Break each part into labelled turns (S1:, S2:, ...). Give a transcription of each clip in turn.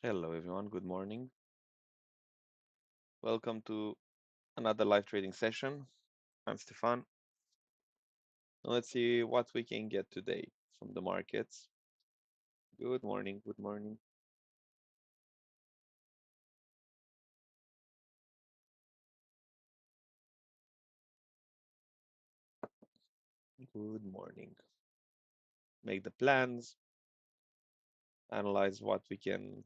S1: Hello, everyone. Good morning. Welcome to another live trading session. I'm Stefan. Let's see what we can get today from the markets. Good morning. Good morning. Good morning. Make the plans, analyze what we can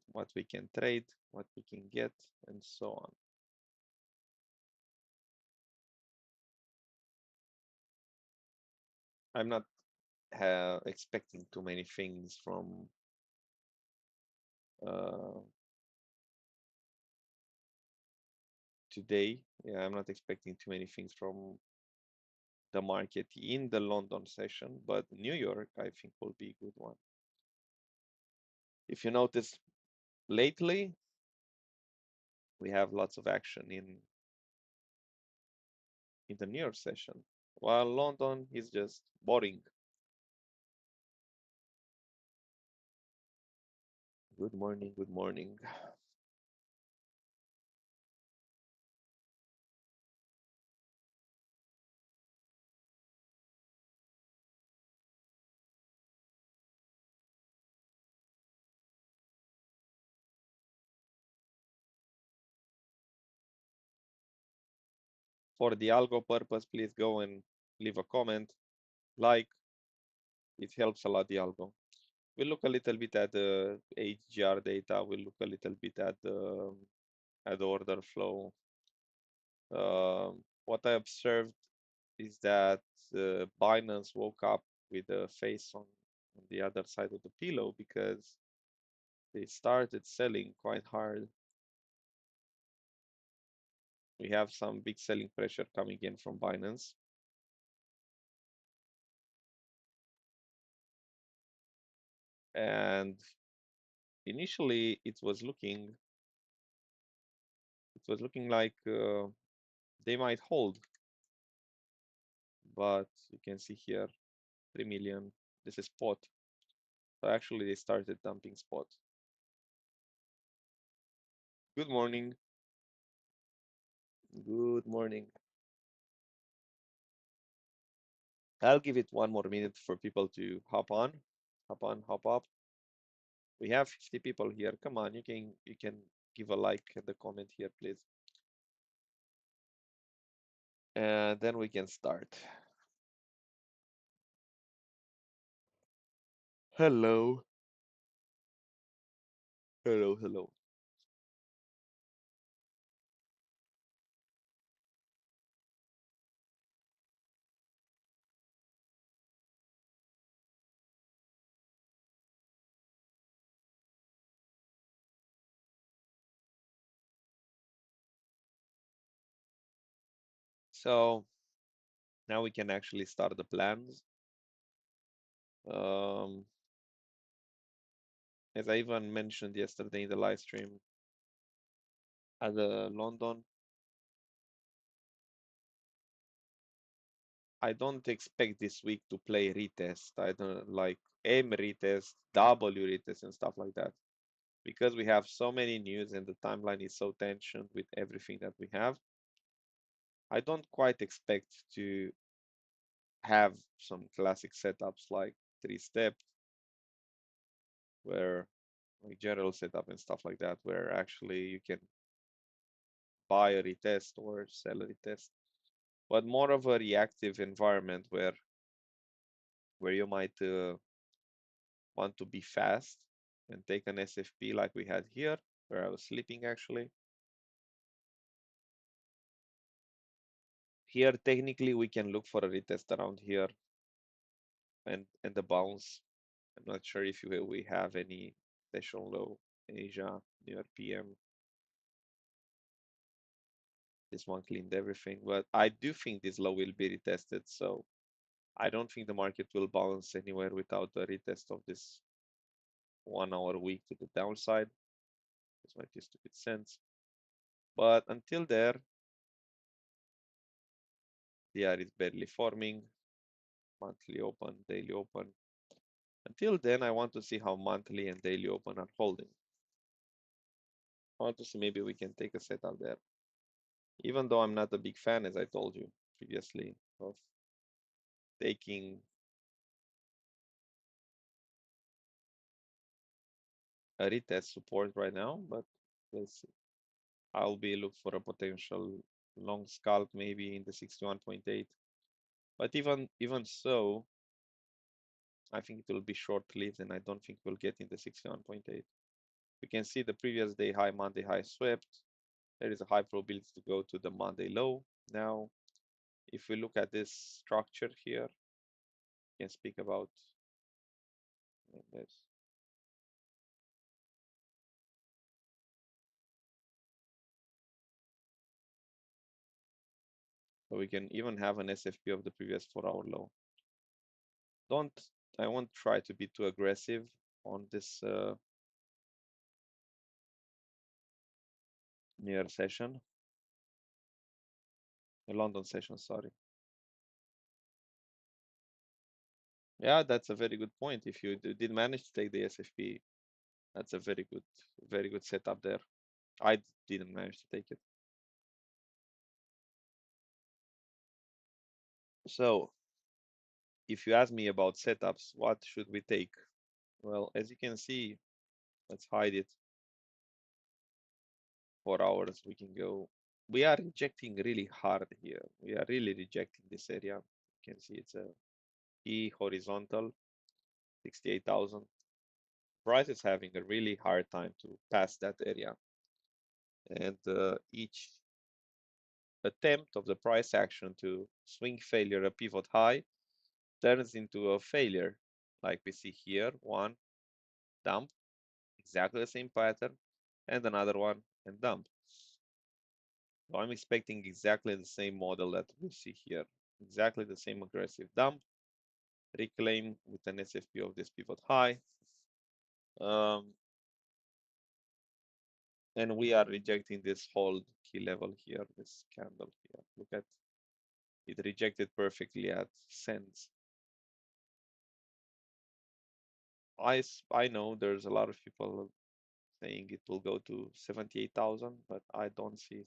S1: trade, what we can get, and so on. I'm not expecting too many things from uh, today. Yeah, I'm not expecting too many things from the market in the London session, but New York, I think, will be a good one. If you notice lately, we have lots of action in the New York session, while London is just boring. Good morning, good morning. For the algo purpose, please go and leave a comment, like, it helps a lot the algo. We'll look a little bit at the HGR data, we'll look a little bit at the order flow. What I observed is that Binance woke up with a face on the other side of the pillow because they started selling quite hard. We have some big selling pressure coming in from Binance. And initially it was looking like they might hold, but you can see here 3 million. This is spot. So actually they started dumping spot. Good morning. Good morning. I'll give it one more minute for people to hop on, hop up. We have 50 people here. Come on, you can give a like and a comment here, please. And then we can start. Hello. Hello, hello. So now we can actually start the plans. Um, as I even mentioned yesterday in the live stream at the London, I don't expect this week to play retest. I don't like M retest, W retest, and stuff like that because we have so many news and the timeline is so tensioned with everything that we have. I don't quite expect to have some classic setups like 3-step, where like general setup and stuff like that, where actually you can buy a retest or sell a retest, but more of a reactive environment where you might want to be fast and take an SFP like we had here, where I was sleeping actually. Here, technically, we can look for a retest around here and the bounce. I'm not sure if we have any session low in Asia, New York PM. This one cleaned everything, but I do think this low will be retested. So I don't think the market will bounce anywhere without a retest of this 1 hour week to the downside. This might be stupid sense. But until there, the R is barely forming. Monthly open, daily open. Until then, I want to see how monthly and daily open are holding. I want to see maybe we can take a setup there. Even though I'm not a big fan, as I told you previously, of taking a retest support right now, but let's see. I'll be look for a potential long scalp maybe in the 61.8. But even so, I think it will be short-lived, and I don't think we'll get in the 61.8. We can see the previous day high, Monday high swept. There is a high probability to go to the Monday low. Now, if we look at this structure here, we can speak about this. So we can even have an SFP of the previous 4-hour low. I won't try to be too aggressive on this near session, the London session, sorry. Yeah, that's a very good point. If you did manage to take the SFP, that's a very good setup there. I didn't manage to take it. So if you ask me about setups, what should we take? Well, as you can see, let's hide it. 4 hours, we can go. We are rejecting really hard here. We are really rejecting this area. You can see it's a E horizontal, 68,000. Price is having a really hard time to pass that area. And each attempt of the price action to swing failure a pivot high turns into a failure. Like we see here, one dump, exactly the same pattern, and another one and dump. So I'm expecting exactly the same model that we see here. Exactly the same aggressive dump, reclaim with an SFP of this pivot high. And we are rejecting this hold key level here, this candle here. Look at it, rejected perfectly at cents. I know there's a lot of people saying it will go to 78,000, but I don't see it.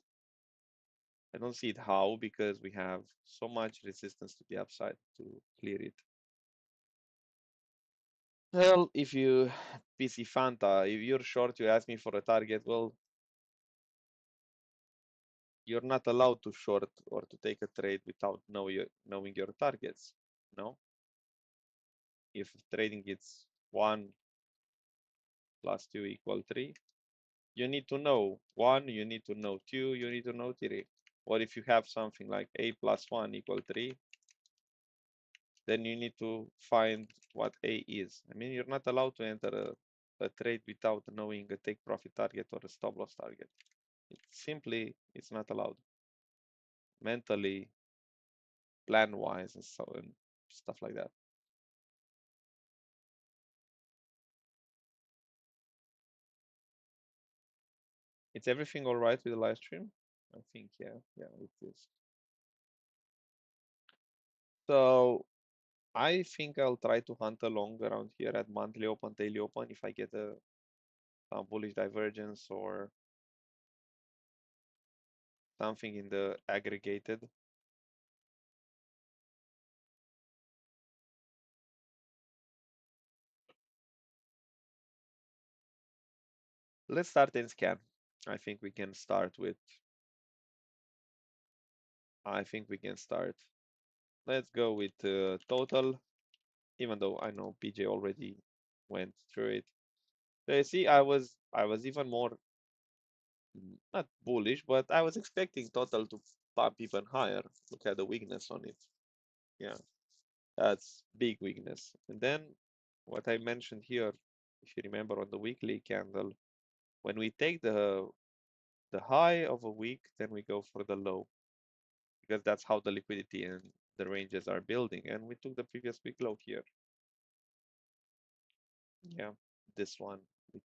S1: I don't see it how, because we have so much resistance to the upside to clear it. Well, if you PC Fanta, if you're short, you ask me for a target. Well, you're not allowed to short or to take a trade without knowing your targets. No, if trading it's 1 plus 2 equal 3, you need to know 1, you need to know 2, you need to know 3. Or if you have something like a plus 1 equal 3, then you need to find what a is. I mean, you're not allowed to enter a trade without knowing a take profit target or a stop loss target. It's not allowed. Mentally, plan wise, and stuff like that. It's everything all right with the live stream? I think, yeah, it is. So I think I'll try to hunt along around here at monthly open, daily open if I get some bullish divergence or something in the aggregated. Let's start and scan. I think we can start with, I think we can start. Let's go with total, even though I know PJ already went through it. So you see, I was even more, not bullish, but I was expecting total to pump even higher. Look at the weakness on it. Yeah, that's big weakness. And then what I mentioned here, if you remember on the weekly candle, when we take the high of a week, then we go for the low, because that's how the liquidity and the ranges are building. And we took the previous week low here. Yeah, this one, which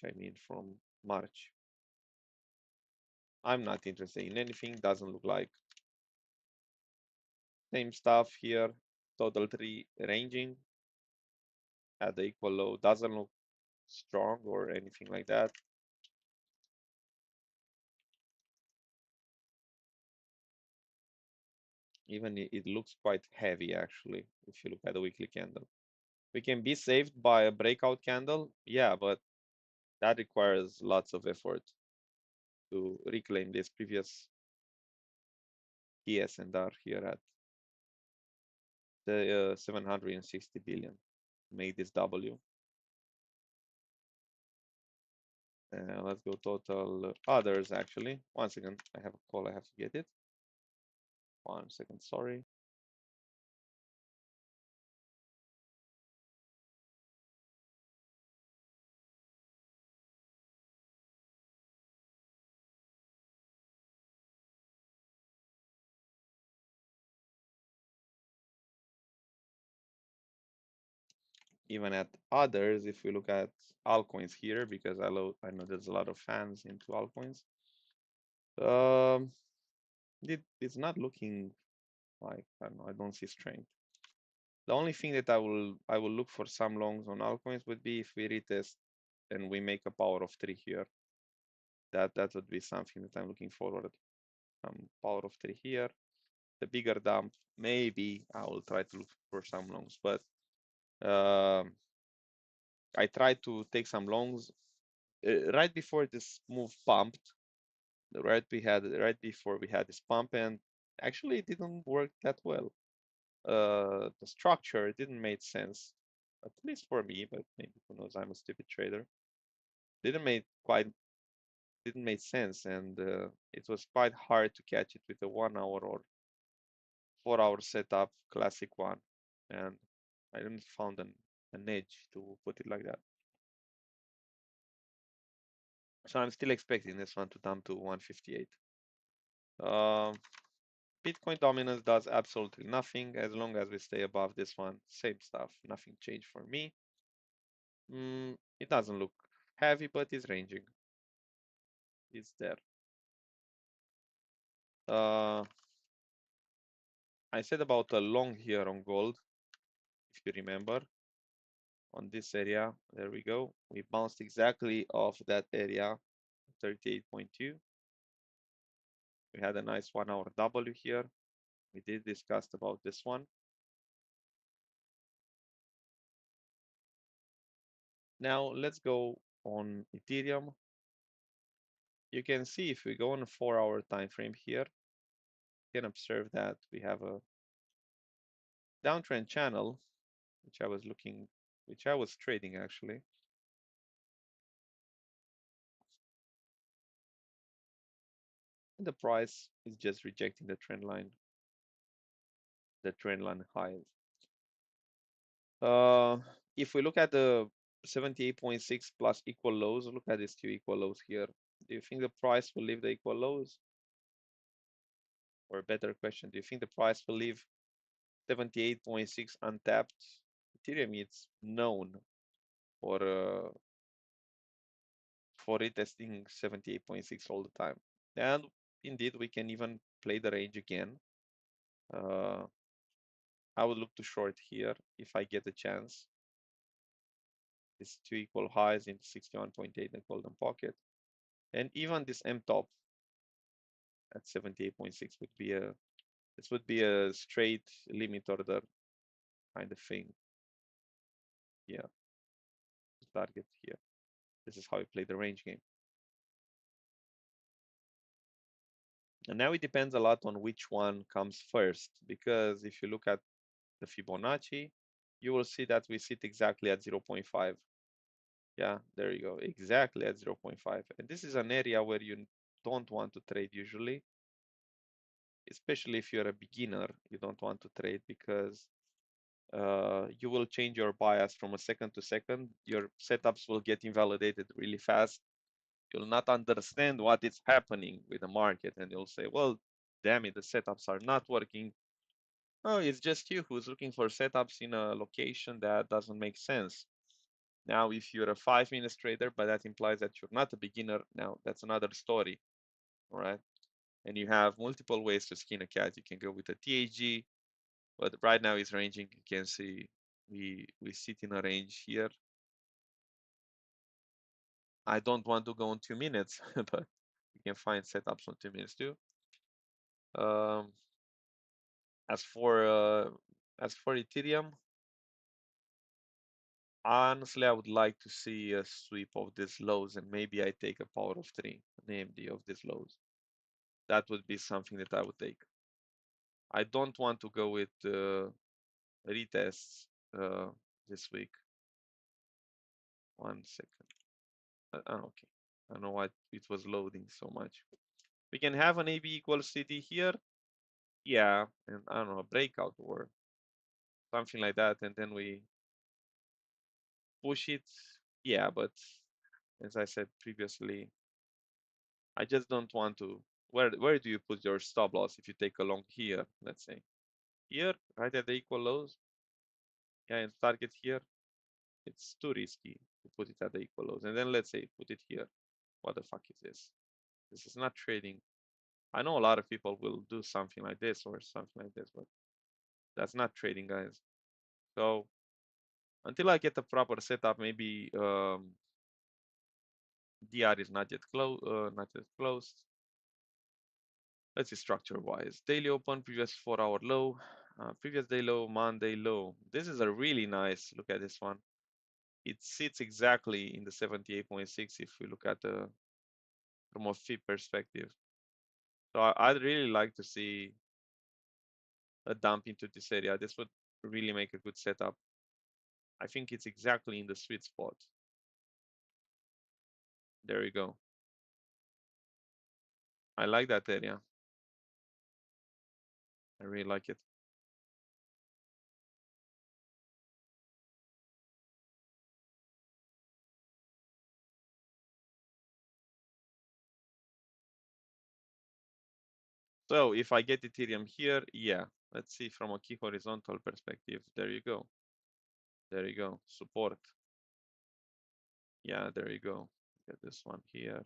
S1: I mean from March. I'm not interested in anything, doesn't look like. Same stuff here, total 3 ranging at the equal low, doesn't look strong or anything like that. Even it looks quite heavy actually, if you look at the weekly candle. We can be saved by a breakout candle, yeah, but that requires lots of effort to reclaim this previous TS and R here at the 760 billion. Make this W. Let's go total others actually. One second, I have a call, I have to get it. 1 second, sorry. Even at others, if we look at altcoins here, because I know there's a lot of fans into altcoins. Um, it's not looking like, I don't know, I don't see strength. The only thing that I will look for some longs on altcoins would be if we retest and we make a power of 3 here. That would be something that I'm looking forward. Power of 3 here. The bigger dump, maybe I will try to look for some longs, but I tried to take some longs right before this move pumped. Right before we had this pump, and actually it didn't work that well. The structure didn't make sense, at least for me, but maybe who knows, I'm a stupid trader. Didn't make sense, and it was quite hard to catch it with a 1 hour or 4 hour setup, classic one, and I didn't found an edge to put it like that. So I'm still expecting this one to dump to 158. Bitcoin dominance does absolutely nothing as long as we stay above this one. Same stuff, nothing changed for me. It doesn't look heavy, but it's ranging. It's there. I said about a long here on gold, if you remember, on this area. There we go. We bounced exactly off that area, 38.2. We had a nice 1 hour W here. We did discuss about this one. Now let's go on Ethereum. You can see if we go on a 4 hour time frame here, you can observe that we have a downtrend channel, which I was trading actually. And the price is just rejecting the trend line highs. If we look at the 78.6 plus equal lows, look at these two equal lows here. Do you think the price will leave the equal lows? Or a better question, do you think the price will leave 78.6 untapped? Ethereum is known for retesting 78.6 all the time. And indeed, we can even play the range again. I would look to short here if I get a chance. These two equal highs in 61.8 in the golden pocket. And even this M top at 78.6 would be a straight limit order kind of thing. Yeah. Target here. This is how we play the range game. And now it depends a lot on which one comes first, because if you look at the Fibonacci, you will see that we sit exactly at 0.5. Yeah, there you go, exactly at 0.5. And this is an area where you don't want to trade usually, especially if you're a beginner. You don't want to trade because you will change your bias from a second to second. Your setups will get invalidated really fast. You'll not understand what is happening with the market, and you'll say, well, damn it, the setups are not working. Oh, it's just you who's looking for setups in a location that doesn't make sense. Now, if you're a 5 minute trader, but that implies that you're not a beginner, now that's another story, all right? And you have multiple ways to skin a cat. You can go with a TAG, but right now it's ranging. You can see we sit in a range here. I don't want to go on 2 minutes, but you can find setups on 2 minutes too. As for Ethereum, honestly, I would like to see a sweep of these lows, and maybe I take a power of three, an AMD of these lows. That would be something that I would take. I don't want to go with retests this week. 1 second. Okay. I don't know why it was loading so much. We can have an AB equals CD here. Yeah, and I don't know, a breakout or something like that, and then we push it. Yeah, but as I said previously, I just don't want to. Where do you put your stop loss if you take a long here, let's say? Here, right at the equal lows? Yeah, and target here. It's too risky to put it at the equal lows. And then let's say put it here. What the fuck is this? This is not trading. I know a lot of people will do something like this or something like this, but that's not trading, guys. So until I get a proper setup, maybe DR is not yet closed. Let's see structure wise. Daily open, previous 4-hour low, previous day low, Monday low. This is a really nice, look at this one. It sits exactly in the 78.6 if we look at the from a fib perspective. So I'd really like to see a dump into this area. This would really make a good setup. I think it's exactly in the sweet spot. There you go. I like that area. I really like it. So if I get Ethereum here, yeah, let's see from a key horizontal perspective. There you go. There you go. Support. Yeah, there you go. Get this one here.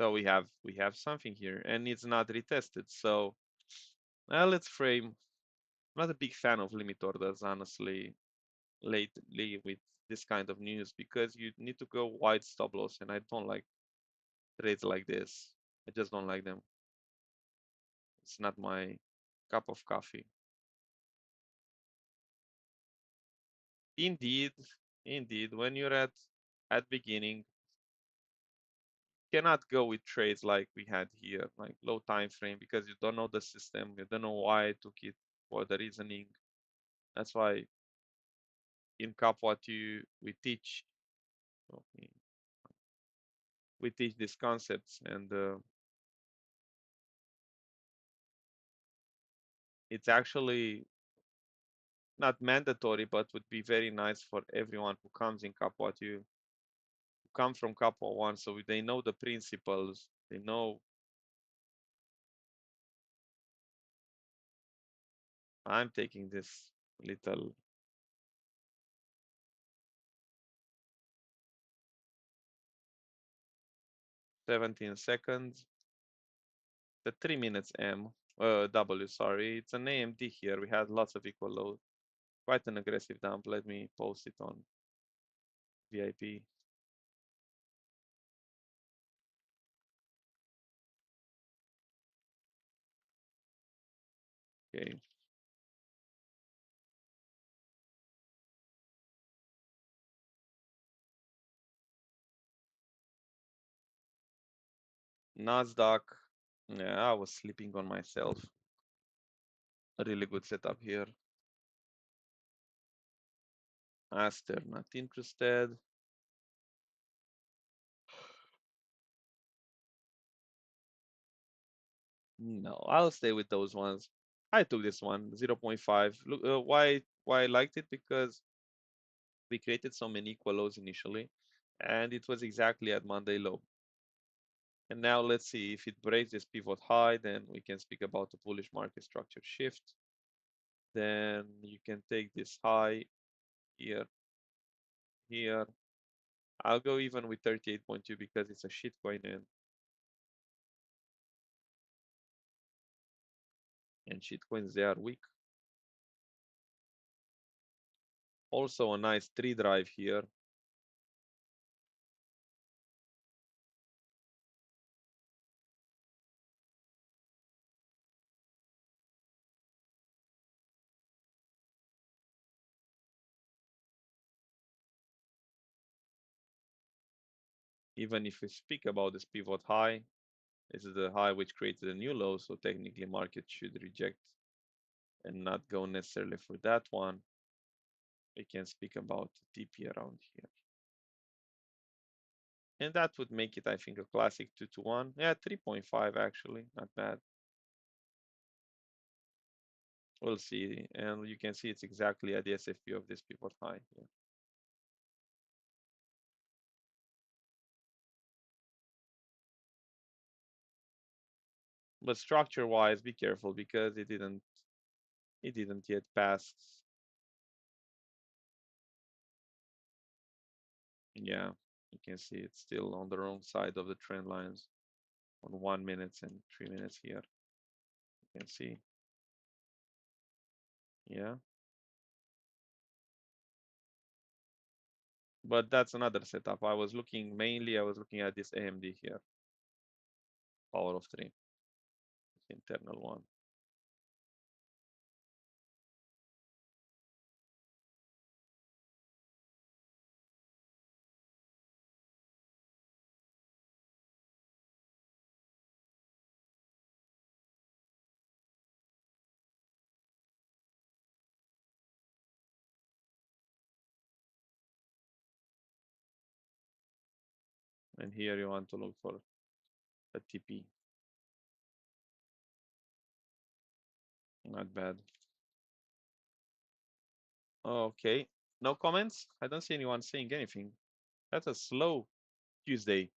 S1: So we have something here, and it's not retested. So let's frame. I'm not a big fan of limit orders, honestly, lately with this kind of news because you need to go wide stop loss, and I don't like trades like this. I just don't like them. It's not my cup of coffee. Indeed, indeed, when you're at beginning, cannot go with trades like we had here, like low time frame, because you don't know the system, you don't know why I took it, for the reasoning. That's why in Cap what we teach, okay, we teach these concepts, and it's actually not mandatory, but would be very nice for everyone who comes in Cap what you come from Cap one, so they know the principles, they know. I'm taking this little 17 seconds, the 3 minutes W, sorry. It's an AMD here. We had lots of equal load. Quite an aggressive dump. Let me post it on VIP. Okay. Nasdaq. Yeah, I was sleeping on myself. A really good setup here. Aster, not interested. No, I'll stay with those ones. I took this one, 0.5. Look, why I liked it? Because we created so many equal lows initially, and it was exactly at Monday low. And now let's see if it breaks this pivot high, then we can speak about the bullish market structure shift. Then you can take this high here, here. I'll go even with 38.2 because it's a shitcoin and shitcoins, they are weak. Also a nice 3 drive here. Even if we speak about this pivot high, this is the high which created a new low, so technically market should reject and not go necessarily for that one. We can speak about TP around here. And that would make it, I think, a classic 2 to 1. Yeah, 3.5 actually, not bad. We'll see. And you can see it's exactly at the SFP of this pivot high here. But structure-wise, be careful because it didn't yet pass. Yeah, you can see it's still on the wrong side of the trend lines on 1 minute and 3 minutes here. You can see. Yeah. But that's another setup. I was looking at this AMD here, power of 3, internal one. And here you want to look for a TP. Not bad. Okay. No comments? I don't see anyone saying anything. That's a slow Tuesday.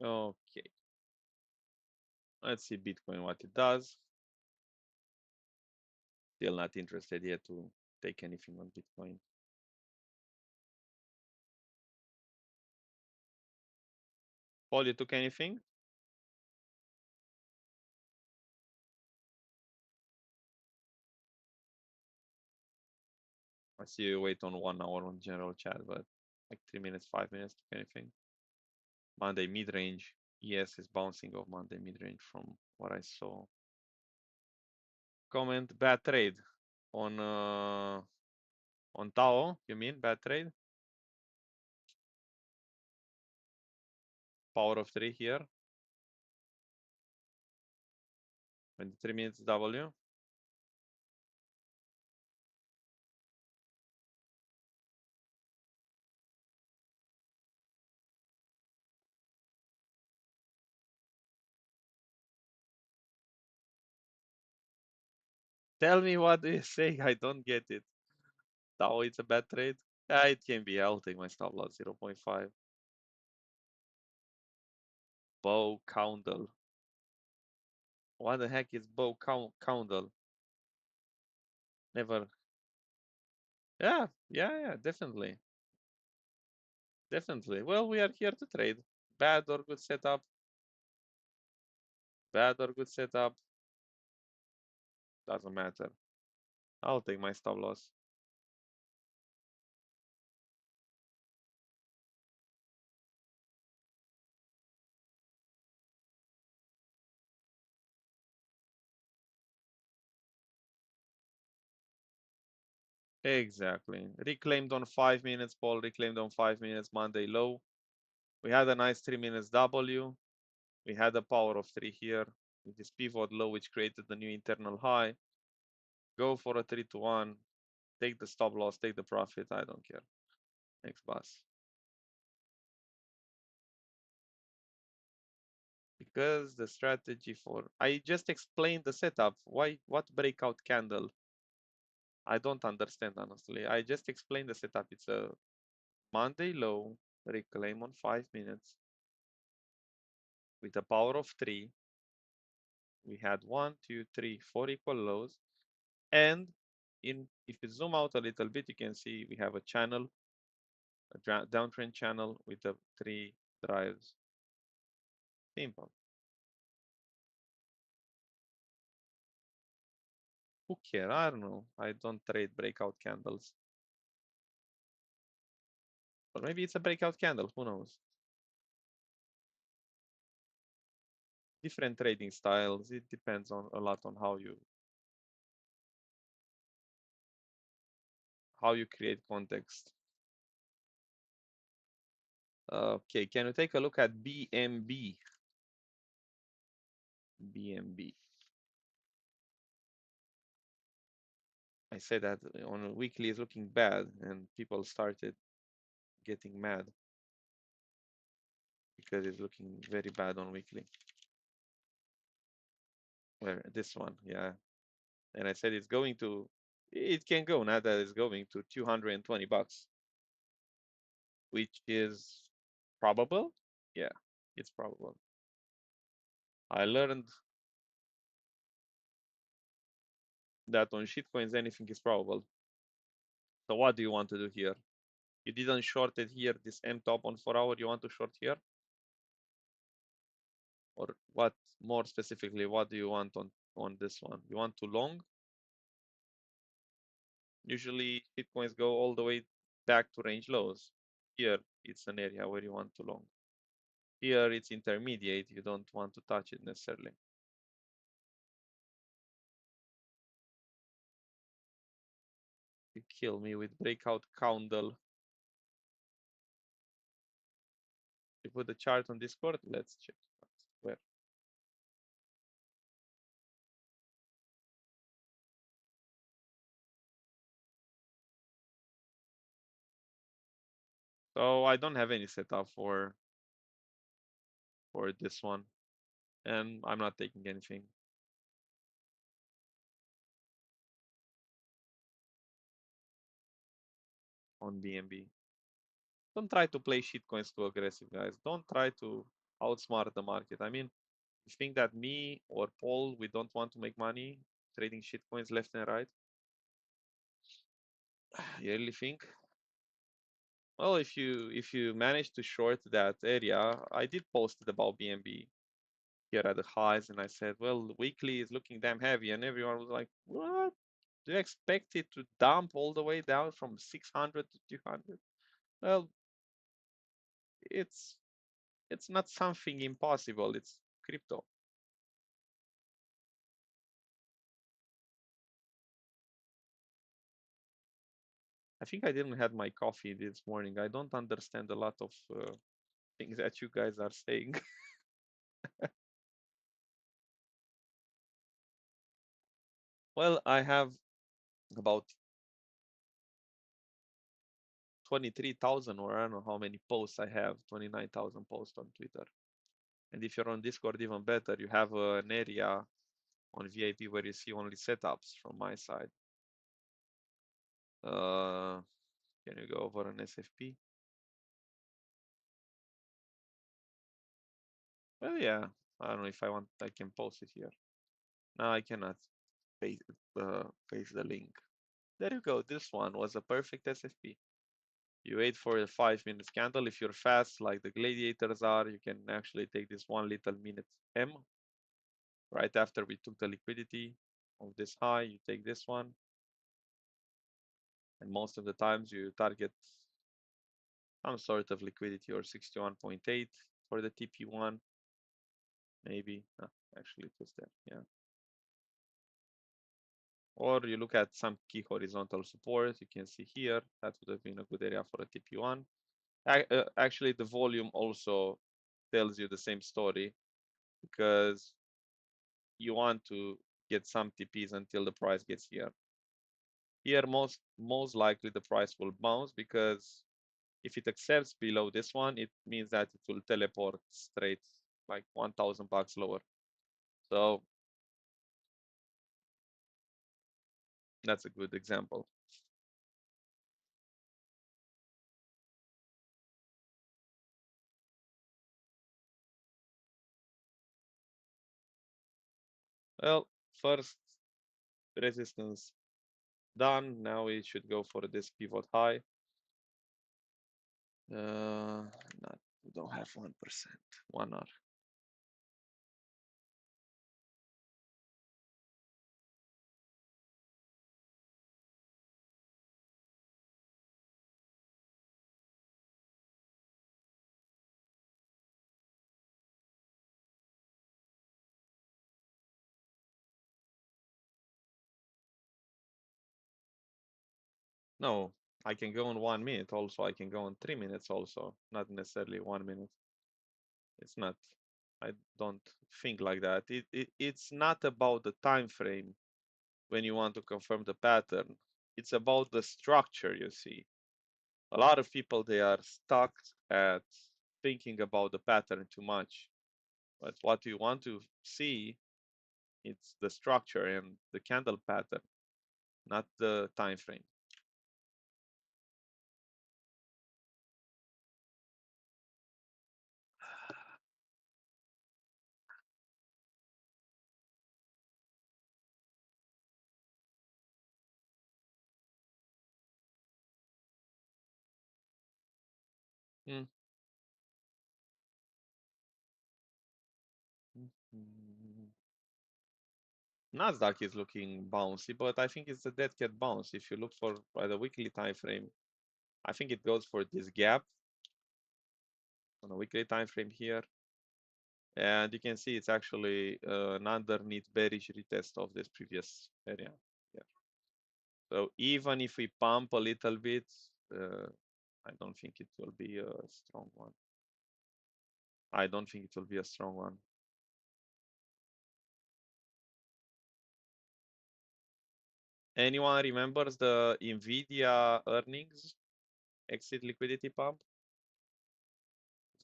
S1: Okay. Let's see Bitcoin what it does. Still not interested yet to take anything on Bitcoin. Paul, you took anything? I see you wait on 1 hour on general chat, but like 3 minutes, 5 minutes, took anything. Monday mid-range. Yes, it's bouncing off Monday mid-range from what I saw. Comment bad trade on Tao. You mean bad trade? Power of 3 here. 23 minutes W. Tell me what do you say? I don't get it. Tao, it's a bad trade. Yeah, it can be. I'll take my stop loss 0.5. Bow Coundle. What the heck is Bow Coundle? Never. Yeah, definitely. Definitely. Well, we are here to trade. Bad or good setup. Bad or good setup. Doesn't matter. I'll take my stop loss. Exactly. Reclaimed on 5 minutes, Paul. Reclaimed on 5 minutes, Monday low. We had a nice 3 minutes W. We had a power of 3 here with this pivot low, which created the new internal high. Go for a 3 to 1. Take the stop loss, take the profit. I don't care. Next bus. Because the strategy for I just explained the setup. Why what breakout candle? I don't understand honestly. I just explained the setup. It's a Monday low, reclaim on 5 minutes. with a power of 3. We had 1, 2, 3, 4 equal lows. And if you zoom out a little bit, you can see we have a channel, a downtrend channel with the 3 drives. Simple. Who cares? I don't know. I don't trade breakout candles. But maybe it's a breakout candle. Who knows? Different trading styles. It depends on a lot on how you create context. Okay, can you take a look at BMB? BMB. I said that on a weekly is looking bad, and people started getting mad because it's looking very bad on weekly. Where this one, yeah. And I said it can go now that it's going to 220 bucks, which is probable. Yeah, it's probable. I learned that on shitcoins, anything is probable. So what do you want to do here? You didn't short it here, this M top on 4 hour, you want to short here? Or what more specifically, what do you want on this one? You want to long? Usually shitcoins go all the way back to range lows. Here, it's an area where you want to long. Here, it's intermediate. You don't want to touch it necessarily. You kill me with breakout candle. You put the chart on Discord. Let's check. Where? So I don't have any setup for this one, and I'm not taking anything on BNB. Don't try to play shitcoins too aggressive, guys. Don't try to outsmart the market. I mean, you think that me or Paul, we don't want to make money trading shitcoins left and right? You really think? Well, if you manage to short that area, I did post it about BNB here at the highs, and I said, well, the weekly is looking damn heavy, and everyone was like, what? Do you expect it to dump all the way down from 600 to 200? Well, it's not something impossible. It's crypto. I think I didn't have my coffee this morning. I don't understand a lot of things that you guys are saying. Well, I have about 23,000, or I don't know how many posts I have, 29,000 posts on Twitter. And if you're on Discord, even better, you have an area on VIP where you see only setups from my side. Can you go over an SFP? Well, yeah, I don't know if I can post it here. No, I cannot paste, paste the link. There you go. This one was a perfect SFP. You wait for a 5 minute candle. If you're fast, like the gladiators are, you can actually take this 1 minute M. Right after we took the liquidity of this high, you take this one. And most of the times you target some sort of liquidity, or 61.8 for the TP1. Maybe. Actually, it was there. Yeah. Or you look at some key horizontal support. You can see here that would have been a good area for a TP1. Actually, the volume also tells you the same story, because you want to get some TPs until the price gets here. Here, most likely the price will bounce, because if it accepts below this one, it means that it will teleport straight like 1,000 bucks lower. So that's a good example. Well, first resistance done. Now we should go for this pivot high. Not, we don't have 1%. 1 hour. No, I can go in 1 minute also. I can go in 3 minutes also. Not necessarily 1 minute. It's not. I don't think like that. It's not about the time frame when you want to confirm the pattern. It's about the structure, you see. A lot of people, they are stuck at thinking about the pattern too much. But what you want to see, it's the structure and the candle pattern, not the time frame. Mm. Nasdaq is looking bouncy, but I think it's a dead cat bounce. If you look for by the weekly time frame, I think it goes for this gap on a weekly time frame here. And you can see it's actually an underneath bearish retest of this previous area. Yeah. So even if we pump a little bit, I don't think it will be a strong one. I don't think it will be a strong one. Anyone remembers the Nvidia earnings exit liquidity pump?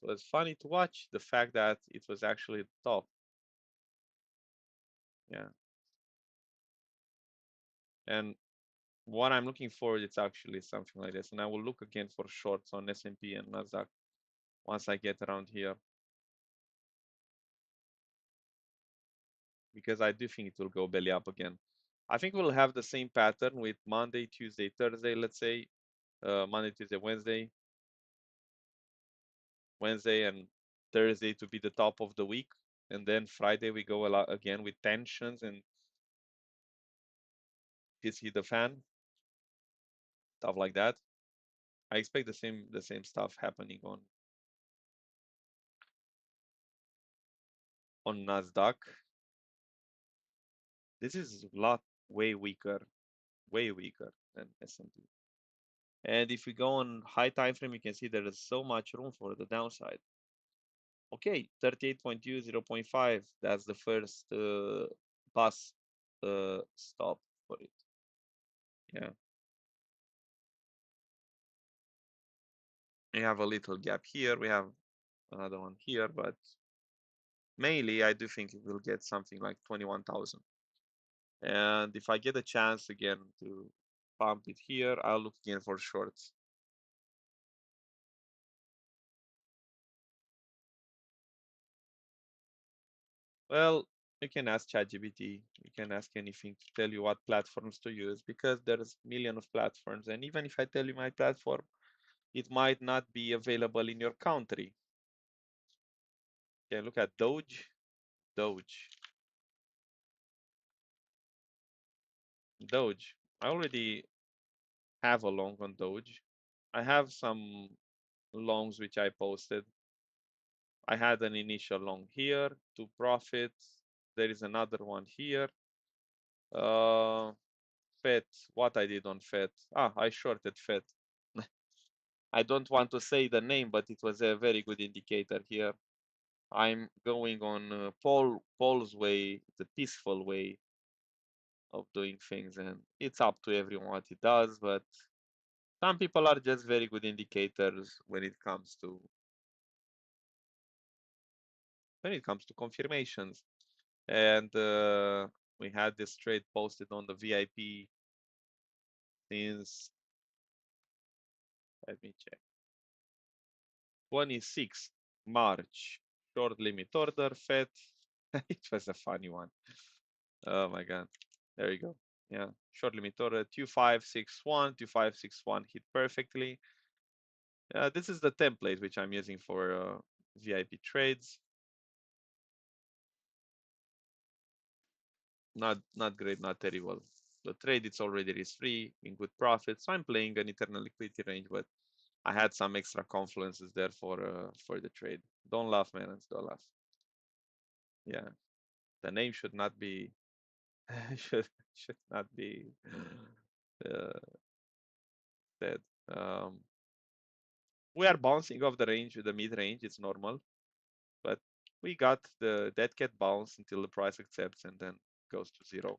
S1: It was funny to watch the fact that it was actually top. Yeah. And what I'm looking for is actually something like this. And I will look again for shorts on S&P and Nasdaq once I get around here. Because I do think it will go belly up again. I think we'll have the same pattern with Monday, Tuesday, Thursday, let's say. Monday, Tuesday, Wednesday. Wednesday and Thursday to be the top of the week. And then Friday we go a lot again with tensions and piss hit the fan. Stuff like that. I expect the same stuff happening on Nasdaq. This is a lot way weaker than S&P. And if we go on high time frame, you can see there is so much room for the downside. Okay, 38.2, 0.5. That's the first bus stop for it. Yeah. We have a little gap here. We have another one here, but mainly I do think it will get something like 21,000. And if I get a chance again to pump it here, I'll look again for shorts. Well, you can ask ChatGPT, you can ask anything to tell you what platforms to use because there's millions of platforms. And even if I tell you my platform, it might not be available in your country. You can look at Doge, Doge, Doge. I already have a long on Doge. I have some longs which I posted. I had an initial long here to profit. There is another one here. FET, what I did on FET? I shorted FET. I don't want to say the name, but it was a very good indicator here. I'm going on Paul's way, the peaceful way of doing things, and it's up to everyone what he does. But some people are just very good indicators when it comes to confirmations. And we had this trade posted on the VIP since, let me check, 26 March. Short limit order, FET. It was a funny one. Oh my God. There you go. Yeah. Short limit order 2561, 2561 hit perfectly. This is the template which I'm using for VIP trades. Not great, not terrible. The trade it's already risk-free in good profit. So I'm playing an eternal liquidity range, but I had some extra confluences there for the trade. Don't laugh, man. Don't laugh. Yeah, the name should not be should not be uh, said. Um, we are bouncing off the range, the mid range. It's normal, but we got the dead cat bounce until the price accepts and then goes to zero,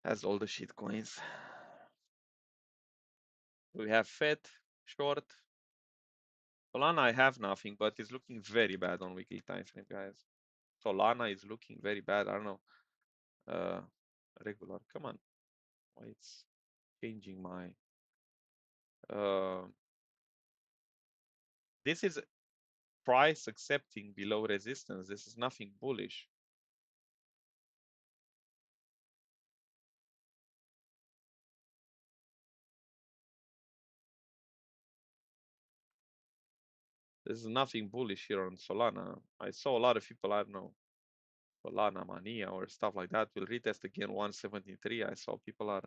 S1: as all the shit coins. We have Fed short. Solana, I have nothing, but it's looking very bad on weekly time frame, guys. Solana is looking very bad. I don't know. Uh, regular. Come on. Why it's changing my. Uh, this is price accepting below resistance. This is nothing bullish. This is nothing bullish here on Solana. I saw a lot of people, I don't know, Solana mania or stuff like that will retest again 173. I saw people are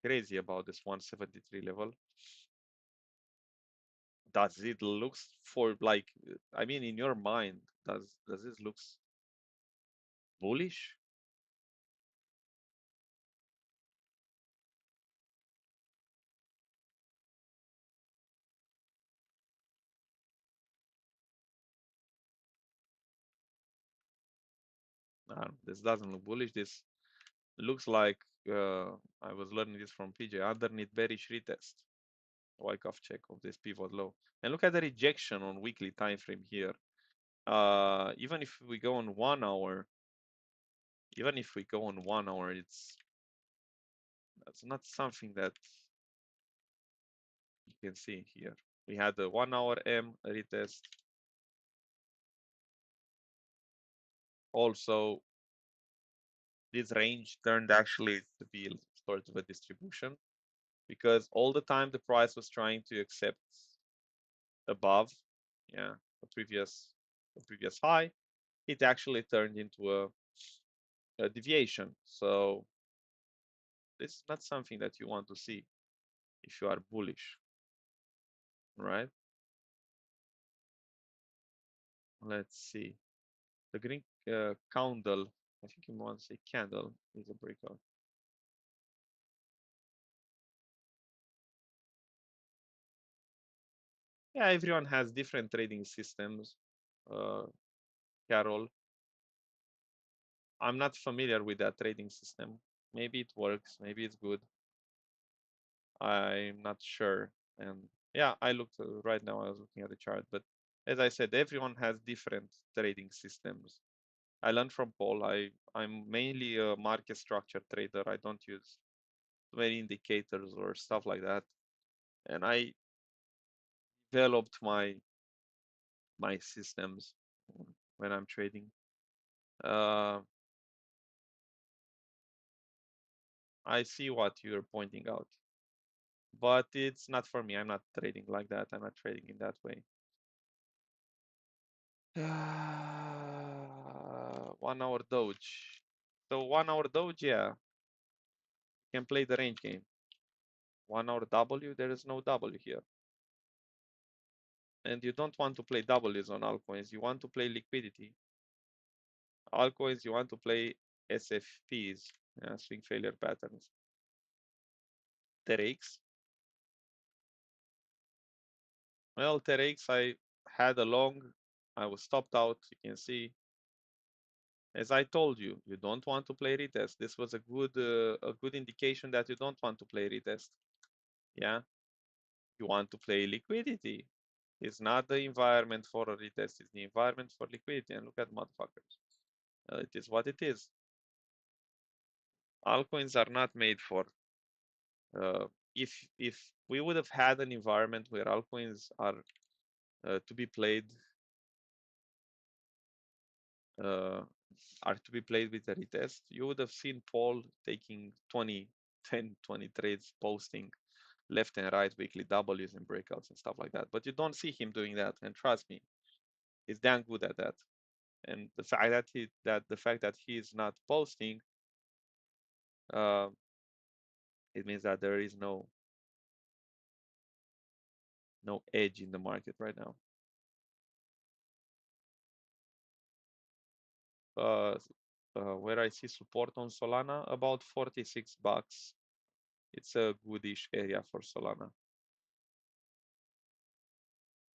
S1: crazy about this 173 level. Does it looks for like, I mean, in your mind, does this looks bullish? This doesn't look bullish. This looks like I was learning this from PJ underneath bearish retest. Wyckoff check of this pivot low. And look at the rejection on weekly time frame here. Even if we go on 1 hour, even if we go on 1 hour, that's not something that you can see here. We had the 1 hour M retest. Also, this range turned actually to be sort of a distribution because all the time the price was trying to accept above, yeah, the previous high. It actually turned into a deviation. So this is not something that you want to see if you are bullish, right? Let's see. The green candle, I think you want to say candle, is a breakout. Yeah, everyone has different trading systems. Uh, Carol, I'm not familiar with that trading system. Maybe it works, maybe it's good. I'm not sure. And yeah, I looked right now, I was looking at the chart, but as I said, everyone has different trading systems. I learned from Paul. I'm mainly a market structure trader. I don't use many indicators or stuff like that. And I developed my systems when I'm trading. Uh, I see what you're pointing out, but it's not for me. I'm not trading like that. I'm not trading in that way. 1 hour Doge. So 1 hour Doge, yeah, you can play the range game. 1 hour W, there is no W here. And you don't want to play W's on altcoins. You want to play liquidity. Altcoins, you want to play SFPs, swing failure patterns. TRX. Well, TRX, I had a long, I was stopped out. You can see, as I told you, you don't want to play retest. This was a good indication that you don't want to play retest. Yeah, you want to play liquidity. It's not the environment for a retest. It's the environment for liquidity. And look at motherfuckers. It is what it is. Altcoins are not made for. If we would have had an environment where altcoins are to be played uh, are to be played with a retest. You would have seen Paul taking 20, 10, 20 trades, posting left and right weekly W's and breakouts and stuff like that. But you don't see him doing that. And trust me, he's damn good at that. And the fact that he is not posting, uh, it means that there is no edge in the market right now. Uh, where I see support on Solana, about 46 bucks. It's a goodish area for Solana.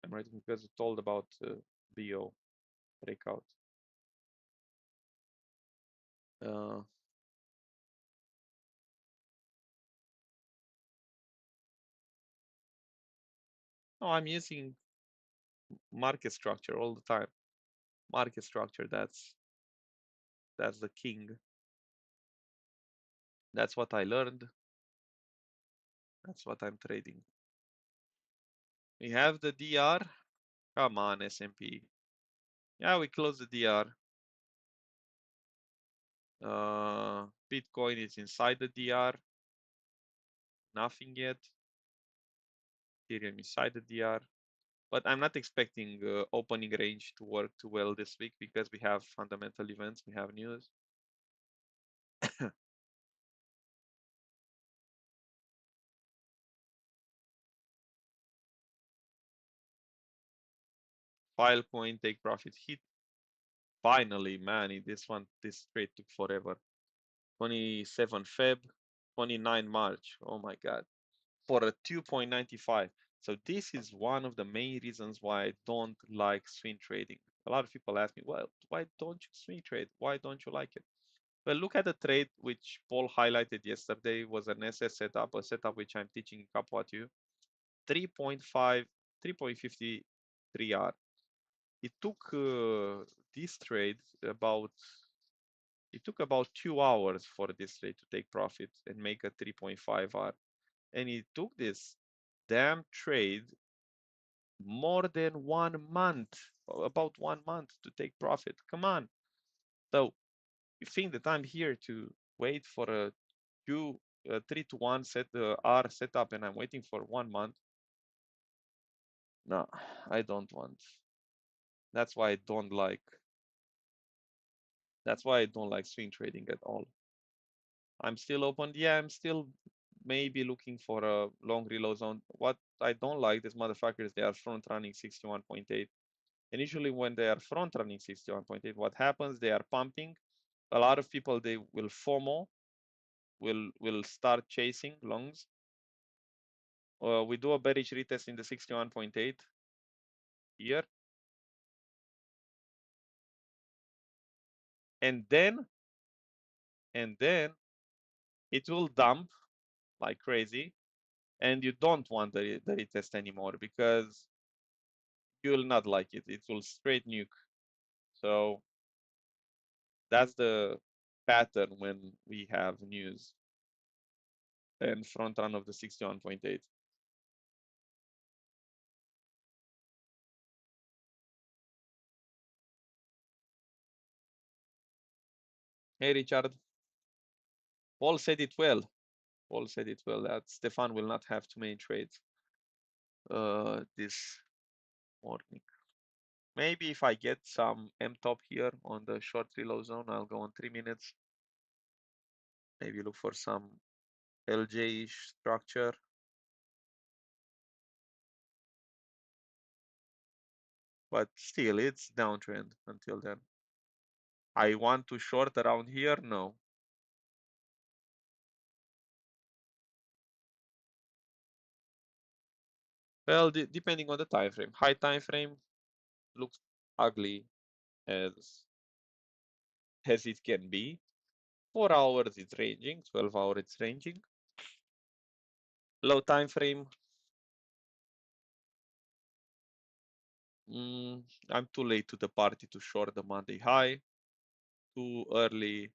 S1: I'm writing because it told about BO breakout. No, I'm using market structure all the time. Market structure, that's the king. That's what I learned. That's what I'm trading. We have the DR. Come on, S&P. Yeah, we close the DR. Bitcoin is inside the DR. Nothing yet. Ethereum inside the DR. But I'm not expecting opening range to work too well this week because we have fundamental events, we have news. Filecoin take profit hit. Finally, man, this trade took forever. 27 Feb, 29 March. Oh my God. For a 2.95. So this is one of the main reasons why I don't like swing trading. A lot of people ask me, well, why don't you swing trade? Why don't you like it? Well, look at the trade which Paul highlighted yesterday was an SS setup, a setup which I'm teaching couple at you. 3.5, 3.53R. It took this trade about 2 hours for this trade to take profit and make a 3.5R. And it took this damn trade more than 1 month, about 1 month to take profit. Come on. So you think that I'm here to wait for a 3-to-1 R setup and I'm waiting for 1 month? No, I don't want. That's why I don't like. That's why I don't like swing trading at all. I'm still open. Yeah, I'm still maybe looking for a long reload zone. What I don't like, these motherfuckers, they are front running 61.8. And usually when they are front running 61.8, what happens? They are pumping. A lot of people, they will FOMO, will start chasing longs. We do a bearish retest in the 61.8 here. And then it will dump like crazy. And you don't want the retest anymore because you will not like it. It will straight nuke. So that's the pattern when we have news and front run of the 61.8. Hey, Richard. Paul said it well. Paul said it well that Stefan will not have too many trades this morning. Maybe if I get some M top here on the short reload zone, I'll go on 3 minutes. Maybe look for some LJ-ish structure. But still, it's downtrend until then. I want to short around here? No. Well, depending on the time frame. High time frame looks ugly as it can be. 4 hours it's ranging, 12 hours it's ranging. Low time frame. I'm too late to the party to short the Monday high. Too early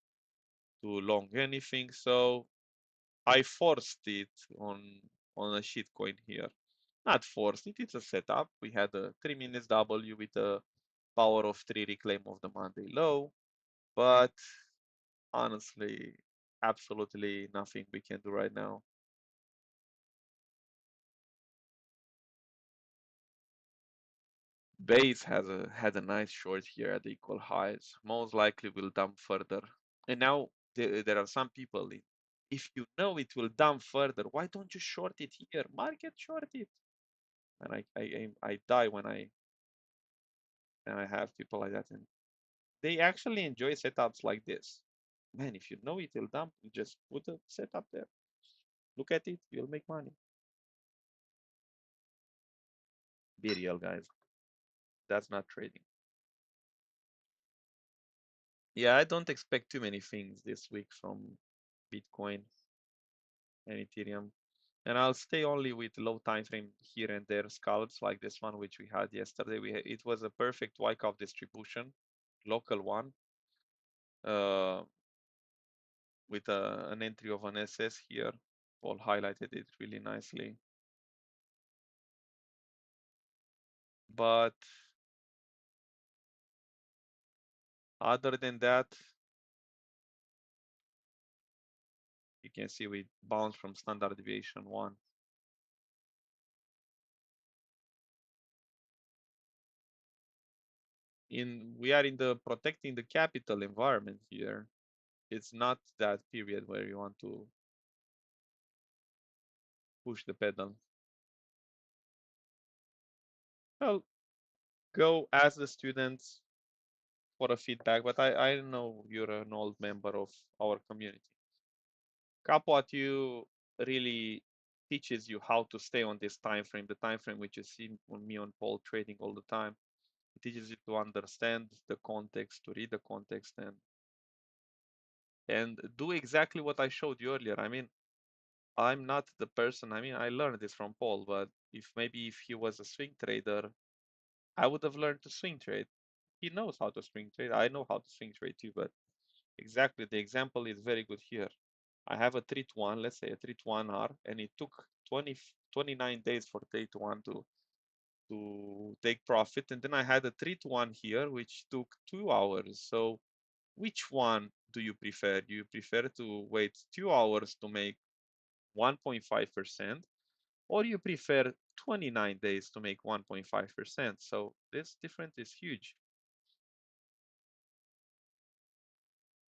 S1: to long anything. So I forced it on a shitcoin here. Not forced it, it's a setup. We had a 3 minutes W with a power of 3 reclaim of the Monday low. But honestly, absolutely nothing we can do right now. Base has had a nice short here at equal highs. Most likely will dump further. And now there are some people in. If you know it will dump further, why don't you short it here? Market short it. And I die when I have people like that. And they actually enjoy setups like this. Man, if you know it will dump, you just put a setup there. Look at it, you'll make money. Be real, guys. That's not trading. Yeah, I don't expect too many things this week from Bitcoin and Ethereum. And I'll stay only with low time frame here and there scalps like this one, which we had yesterday. It was a perfect Wyckoff distribution, local one, uh, with an entry of an SS here. Paul highlighted it really nicely. But other than that, you can see we bounce from standard deviation one. We are in the protecting the capital environment here. It's not that period where you want to push the pedal. Well, go ask the students for a feedback, but I know you're an old member of our community. Capo at you really teaches you how to stay on this time frame, the time frame which you see on me on Paul trading all the time. It teaches you to understand the context, to read the context, and do exactly what I showed you earlier. I mean, I'm not the person. I mean, I learned this from Paul, but if he was a swing trader, I would have learned to swing trade. He knows how to swing trade. I know how to swing trade too, but exactly the example is very good here. I have a 3 to 1, let's say a 3 to 1 R, and it took 29 days for 3 to 1 to take profit. And then I had a 3 to 1 here, which took 2 hours. So which one do you prefer? Do you prefer to wait 2 hours to make 1.5%, or you prefer 29 days to make 1.5%? So this difference is huge.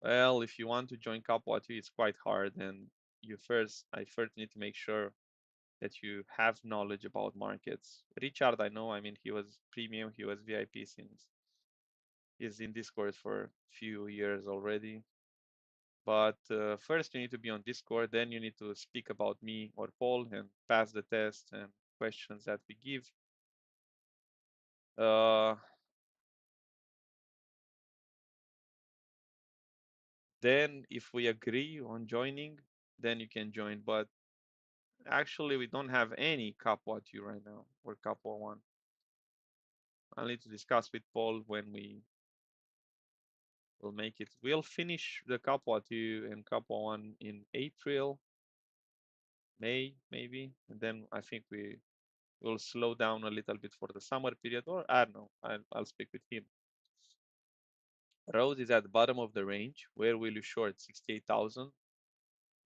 S1: Well, if you want to join Capo, it's quite hard, and I first need to make sure that you have knowledge about markets. Richard, I know, I mean, he was premium, he was VIP since he's in Discord for a few years already. But first, you need to be on Discord, then you need to speak about me or Paul and pass the test and questions that we give. Uh, then, if we agree on joining, then you can join. But actually, we don't have any Capo at you right now or Capo 1. I'll need to discuss with Paul when we will make it. We'll finish the Capo 2 and Capo 1 in April, May, maybe. And then I think we will slow down a little bit for the summer period, or I don't know. I'll speak with him. Rose is at the bottom of the range. Where will you short? 68,000.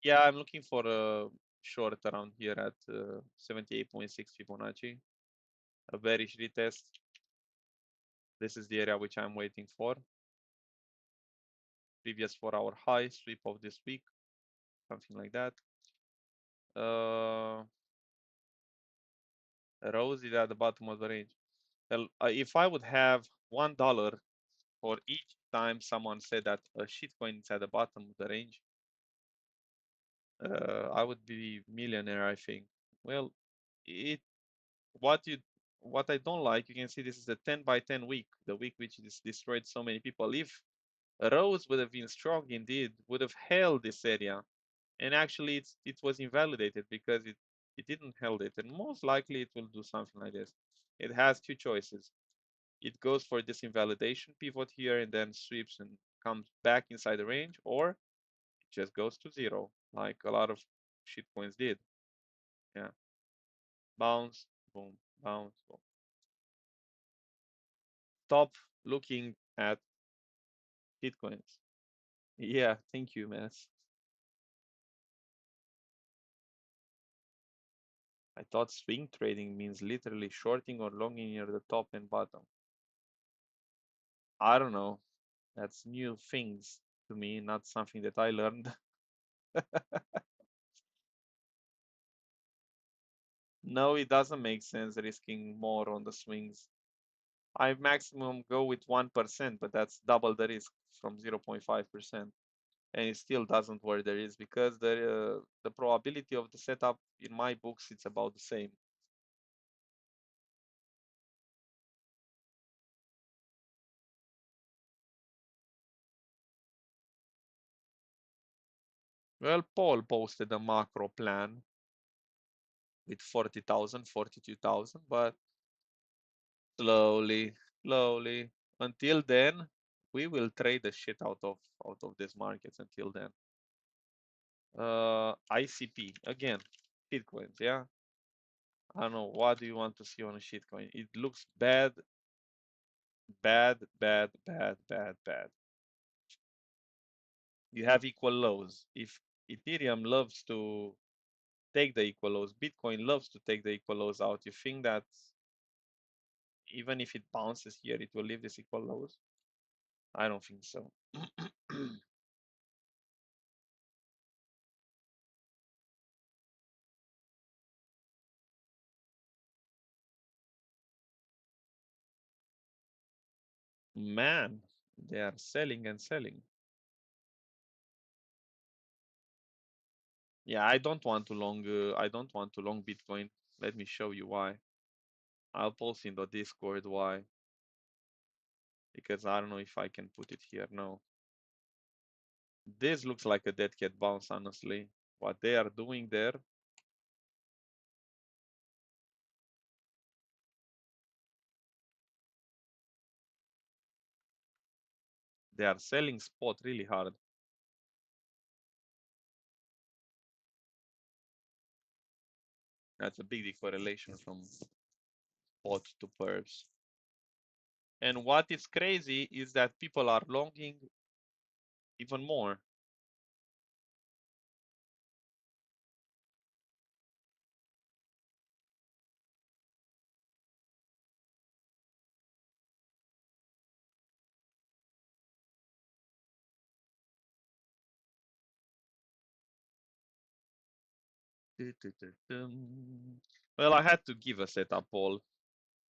S1: Yeah, I'm looking for a short around here at 78.6 Fibonacci. A bearish retest. This is the area which I'm waiting for. Previous 4-hour high, sweep of this week, something like that. Rose is at the bottom of the range. Well, if I would have $1 for each time someone said that a shitcoin is at the bottom of the range, I would be millionaire, I think. Well, it what you what I don't like, you can see this is a 10 by 10 week, the week which destroyed so many people. If Rose would have been strong indeed, would have held this area, and actually it was invalidated because it didn't held it, and most likely it will do something like this. It has two choices. It goes for this invalidation pivot here and then sweeps and comes back inside the range, or it just goes to zero, like a lot of shitcoins did. Yeah, bounce, boom, bounce, boom. Stop looking at shitcoins. Yeah, thank you, Mass. I thought swing trading means literally shorting or longing near the top and bottom. I don't know. That's new things to me, not something that I learned. No, it doesn't make sense risking more on the swings. I maximum go with 1%, but that's double the risk from 0.5%. And it still doesn't work the risk because the probability of the setup in my books it's about the same. Well, Paul posted a macro plan with 40,000, 42,000, but slowly, slowly. Until then, we will trade the shit out of these markets until then. ICP again, shitcoins, yeah. I don't know. What do you want to see on a shitcoin? It looks bad, bad, bad, bad, bad, bad. You have equal lows. If Ethereum loves to take the equal lows, Bitcoin loves to take the equal lows out. You think that even if it bounces here, it will leave this equal lows? I don't think so. Man, they are selling and selling. Yeah, I don't want to long. I don't want to long Bitcoin. Let me show you why. I'll post in the Discord why. Because I don't know if I can put it here. No. This looks like a dead cat bounce, honestly. What they are doing there, they are selling spot really hard. That's a big correlation from spot to perps. And what is crazy is that people are longing even more. Well, I had to give a setup poll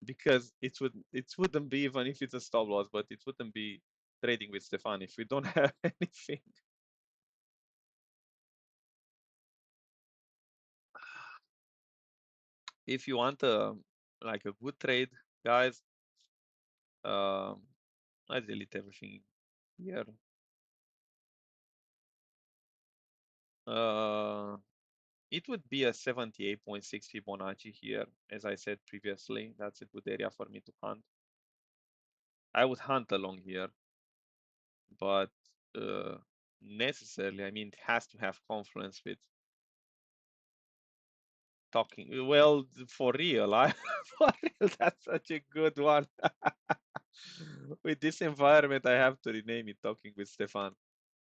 S1: because it wouldn't be even if it's a stop loss, but it wouldn't be trading with Stefan if we don't have anything. If you want like a good trade, guys, um, I delete everything here. Uh, it would be a 78.6 Fibonacci here, as I said previously. That's a good area for me to hunt. I would hunt along here, but necessarily, I mean, it has to have confluence with talking. Well, for real, for real, that's such a good one. With this environment, I have to rename it Talking with Stefan.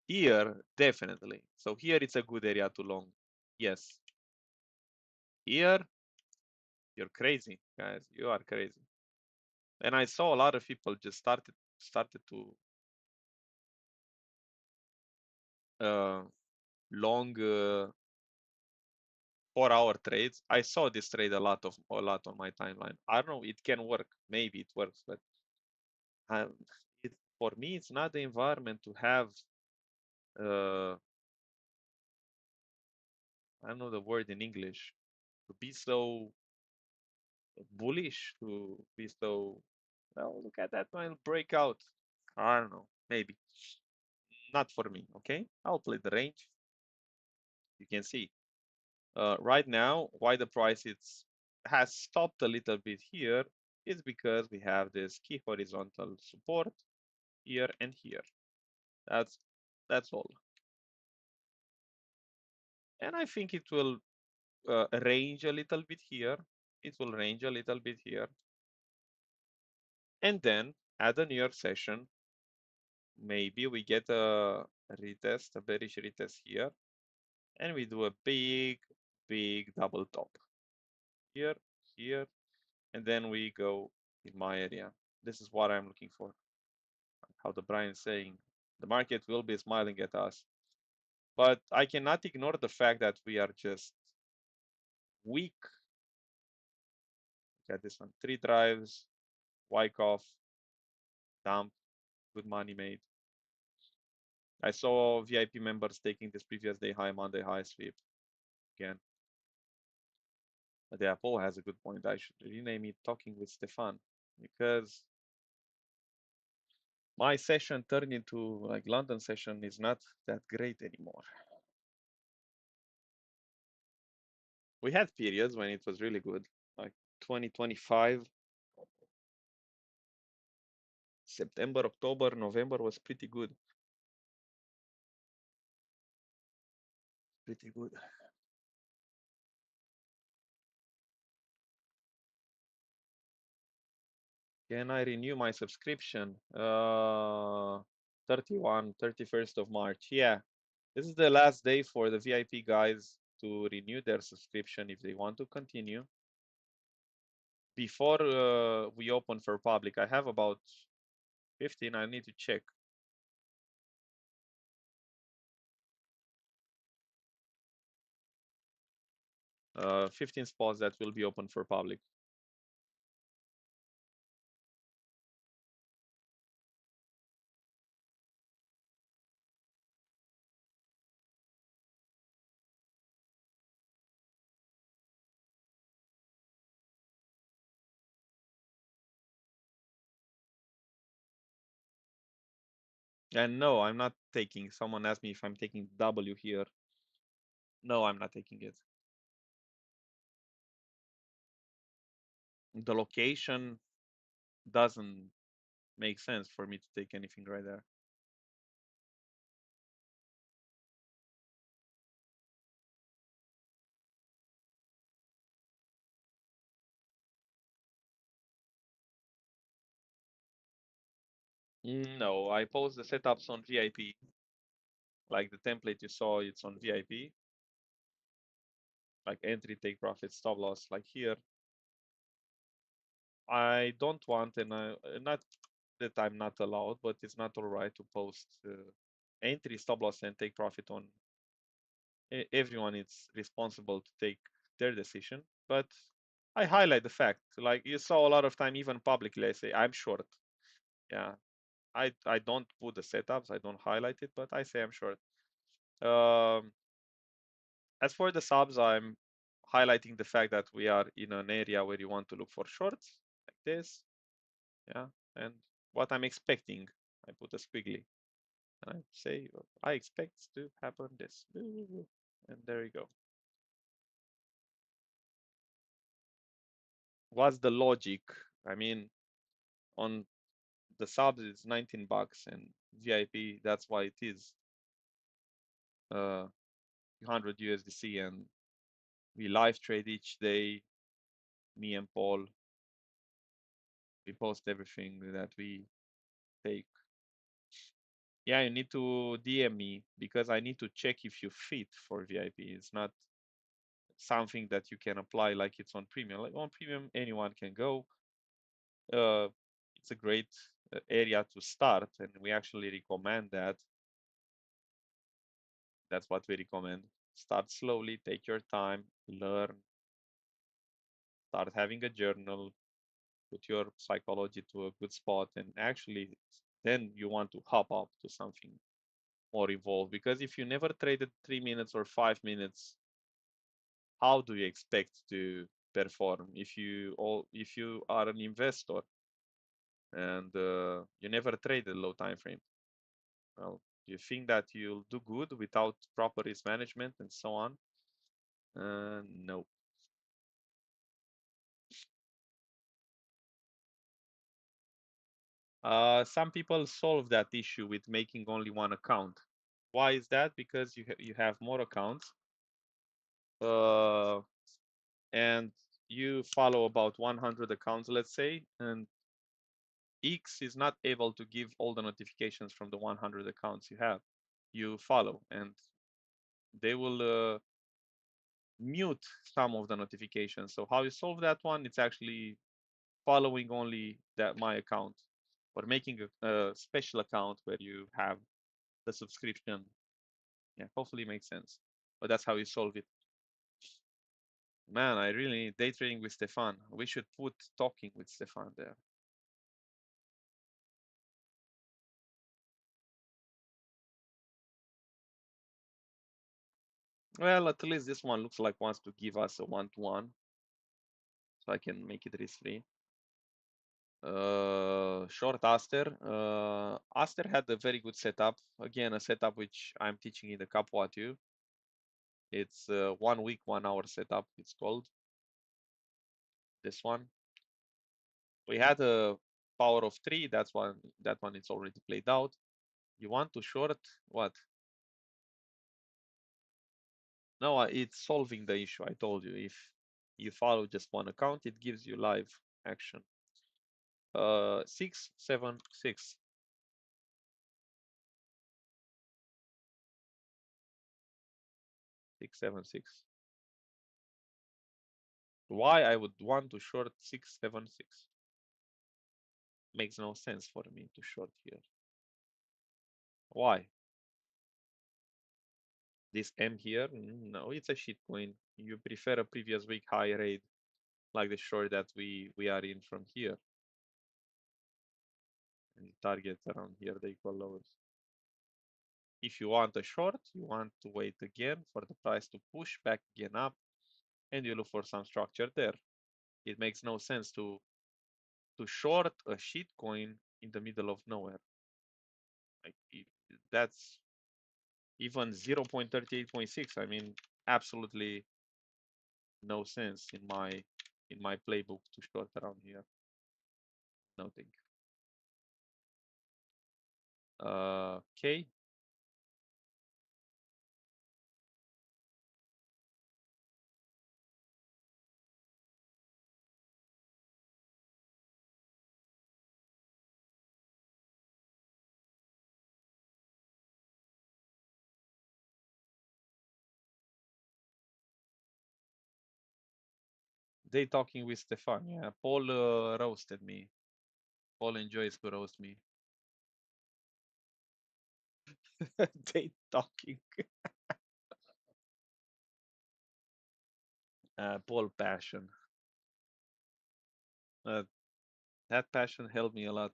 S1: Here, definitely. So here it's a good area to long. Yes. Here, you're crazy, guys. You are crazy. And I saw a lot of people just started to uh, long 4-hour trades. I saw this trade a lot on my timeline. I don't know. It can work. Maybe it works, but um, for me, it's not the environment to have. I don't know the word in English. To be so bullish, to be so. Well, look at that one breakout. I don't know. Maybe not for me. Okay, I'll play the range. You can see right now why the price has stopped a little bit here is because we have this key horizontal support here and here. That's that's all. And I think it will range a little bit here. It will range a little bit here. And then at the New York session, maybe we get retest, a bearish retest here, and we do a big, big double top here, here, and then we go in my area. This is what I'm looking for. How the Brian is saying, the market will be smiling at us. But I cannot ignore the fact that we are just weak. Look at this one. 3 drives, Wyckoff, dump, good money made. I saw VIP members taking this previous day high, Monday high sweep again. But yeah, Paul has a good point. I should rename it Talking with Stefan, because my session turned into like London session is not that great anymore. We had periods when it was really good, like 2025, September, October, November was pretty good. Pretty good. Can I renew my subscription? 31st of March. Yeah, this is the last day for the VIP guys to renew their subscription if they want to continue. Before we open for public, I have about 15. I need to check. 15 spots that will be open for public. And no, I'm not taking. Someone asked me if I'm taking W here. No, I'm not taking it. The location doesn't make sense for me to take anything right there. No, I post the setups on VIP. Like the template you saw, it's on VIP. Like entry, take profit, stop loss. Like here, I don't want, and I not that I'm not allowed, but it's not all right to post entry, stop loss, and take profit on. Everyone is responsible to take their decision, but I highlight the fact. Like you saw a lot of time, even publicly, I say I'm short. Yeah, I don't put the setups, I don't highlight it, but I say I'm short. As for the subs, I'm highlighting the fact that we are in an area where you want to look for shorts like this. Yeah, and what I'm expecting, I put a squiggly. And I say, I expect to happen this. And there you go. What's the logic? I mean, on the subs, it's 19 bucks, and VIP, that's why it is 100 USDC. And we live trade each day, me and Paul. We post everything that we take. Yeah, you need to DM me because I need to check if you fit for VIP. It's not something that you can apply like it's on premium. Like on premium, anyone can go. It's a great area to start, and we actually recommend that. That's what we recommend. Start slowly, take your time, learn, start having a journal, put your psychology to a good spot, and actually then you want to hop up to something more involved. Because if you never traded 3 minutes or 5 minutes, how do you expect to perform if you are an investor and you never traded low time frame? Well, you think that you'll do good without proper risk management and so on? No. Some people solve that issue with making only one account. Why is that? Because you have more accounts, uh, and you follow about 100 accounts, let's say, and X is not able to give all the notifications from the 100 accounts you have. you follow, and they will mute some of the notifications. So how you solve that one? It's actually following only that my account, or making a special account where you have the subscription. Yeah, hopefully it makes sense. But that's how you solve it. Man, I really need day trading with Stefan. We should put talking with Stefan there. Well, at least this one looks like wants to give us a one-to-one, so I can make it risk-free. Short Aster. Aster had a very good setup. Again, a setup which I'm teaching in the Cap.you. It's 1 week, 1 hour setup. It's called this one. We had a power of 3. That's one. That one is already played out. You want to short what? No, it's solving the issue. I told you, if you follow just one account, it gives you live action. 676. 676. Why I would want to short 676? Makes no sense for me to short here. Why? This M here? No, it's a shitcoin. You prefer a previous week high rate, like the short that we are in from here. And the target around here, the equal lows. If you want a short, you want to wait again for the price to push back again up, and you look for some structure there. It makes no sense to short a shitcoin in the middle of nowhere. Like that's even 0.38.6. I mean, absolutely no sense in my playbook to short around here. Nothing. Okay. They talking with Stefan. Yeah, Paul roasted me. Paul enjoys to roast me. They talking. Paul passion. Uh, that passion helped me a lot.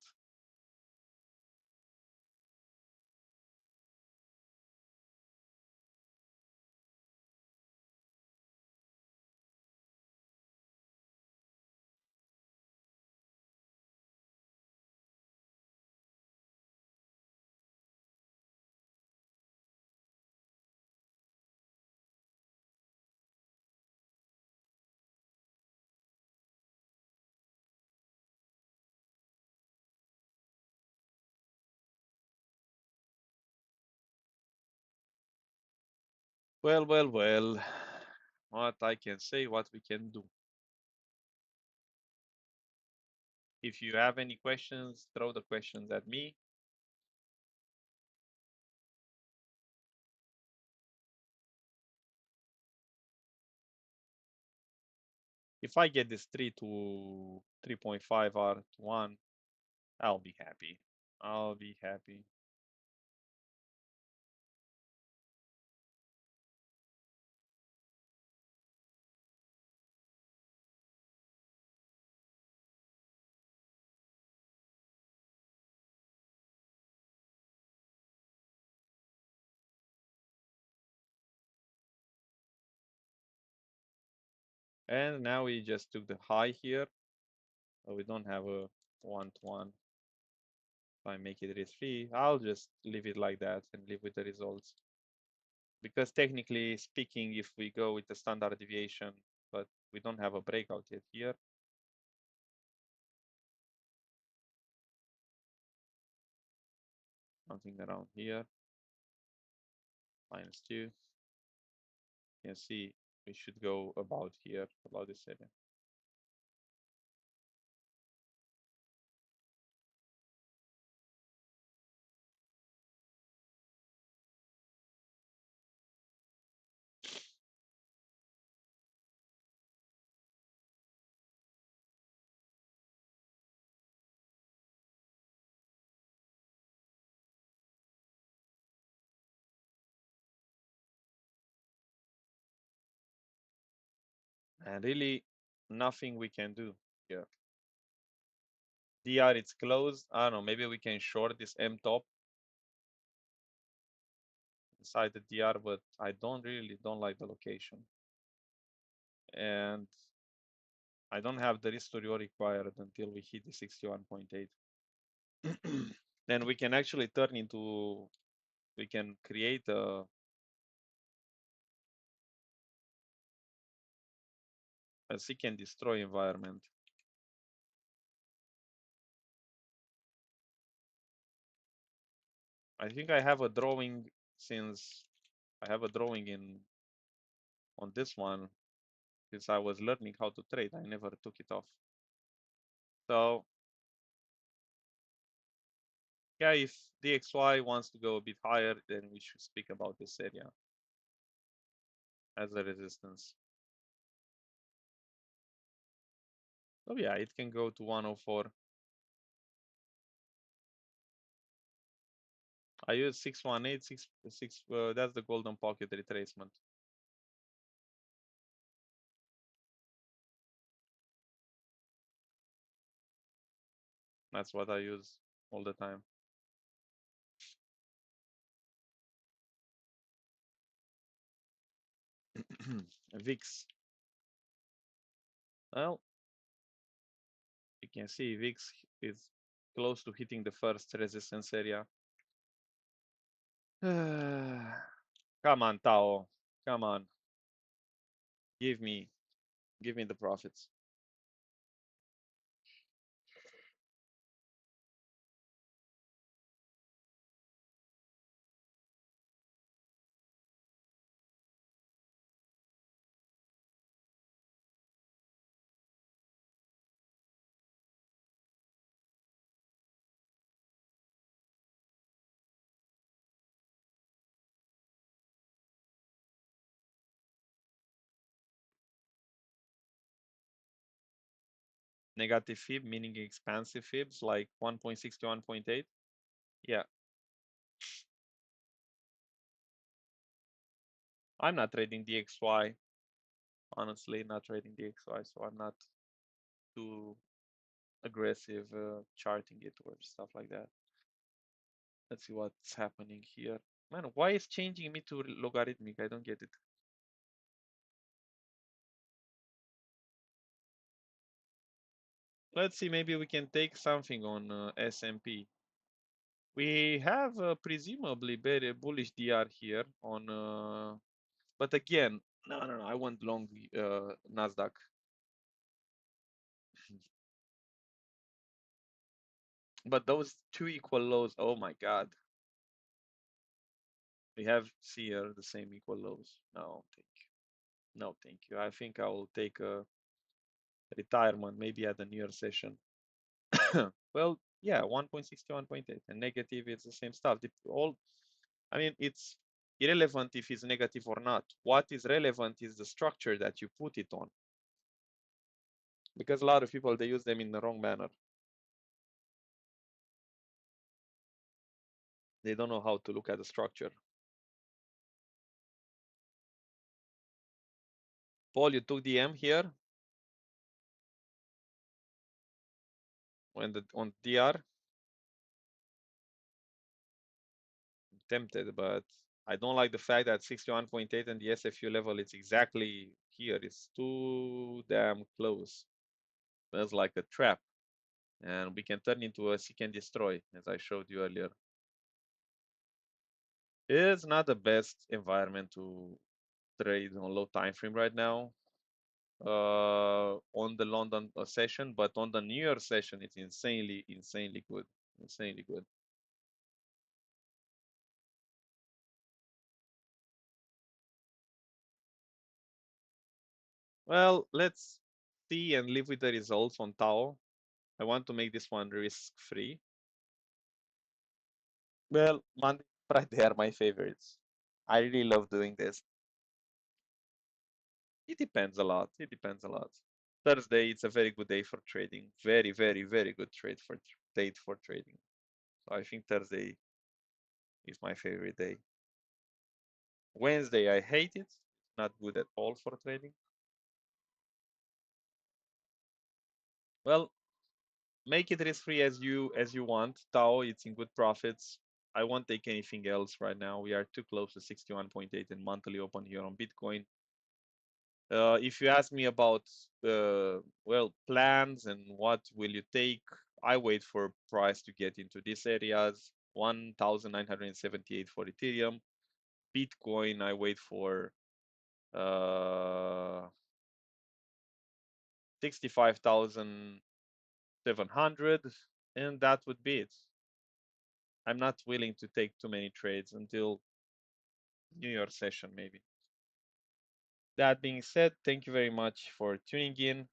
S1: Well, well, well. What I can say, what we can do. If you have any questions, throw the questions at me. If I get this 3 to 3.5 or to 1, I'll be happy. I'll be happy. And now we just took the high here. So we don't have a one-to-one. If I make it risk-free, I'll just leave it like that and live with the results. Because technically speaking, if we go with the standard deviation, but we don't have a breakout yet here. Something around here. -2. You can see we should go about here, about this area. And really nothing we can do here. DR, it's closed. I don't know, maybe we can short this M top inside the DR, but I don't like the location. And I don't have the risk to reward required until we hit the 61.8. Then we can actually turn into, we can create a seek and destroy environment. I think I have a drawing since I have a drawing in on this one since I was learning how to trade. I never took it off. So yeah, if DXY wants to go a bit higher, then we should speak about this area as a resistance. So yeah, it can go to 104. I use 618, 6, that's the golden pocket retracement. That's what I use all the time. VIX. Well, you can see VIX is close to hitting the first resistance area. Come on, Tao. Come on. Give me the profits. Negative fib, meaning expansive fibs, like 1.6 to 1.8. Yeah. I'm not trading DXY. Honestly, not trading DXY, so I'm not too aggressive charting it or stuff like that. Let's see what's happening here. Man, why is changing me to logarithmic? I don't get it. Let's see, maybe we can take something on S&P. We have presumably very bullish DR here on, but again, no, I want long Nasdaq. But those two equal lows, oh my God. We have here the same equal lows. No, thank you. No, thank you. I think I will take a retirement maybe at the New Year session. Well, yeah, 1.6 to 1.8 and negative, it's the same stuff. I mean, it's irrelevant if it's negative or not. What is relevant is the structure that you put it on. Because a lot of people, they use them in the wrong manner. They don't know how to look at the structure. Paul, you took the M here when on DR. Tempted, but I don't like the fact that 61.8 and the SFU level is exactly here. It's too damn close. That's like a trap. And we can turn into a seek and destroy, as I showed you earlier. It's not the best environment to trade on low time frame right now on the London session, but on the New Year session, it's insanely good. Insanely good. Well, let's see and live with the results on Tao. I want to make this one risk-free. Well, Monday, Friday are my favorites. I really love doing this. It depends a lot. It depends a lot. Thursday, it's a very good day for trading. Very, very good date for trading. So I think Thursday is my favorite day. Wednesday, I hate it. Not good at all for trading. Well, make it risk free as you want. Tao, it's in good profits. I won't take anything else right now. We are too close to 61.8 in monthly open here on Bitcoin. If you ask me about well, plans and what will you take, I wait for price to get into these areas. 1,978 for Ethereum. Bitcoin, I wait for 65,700, and that would be it. I'm not willing to take too many trades until New York session, maybe. That being said, thank you very much for tuning in.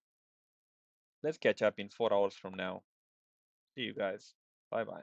S1: Let's catch up in 4 hours from now. See you guys. Bye bye.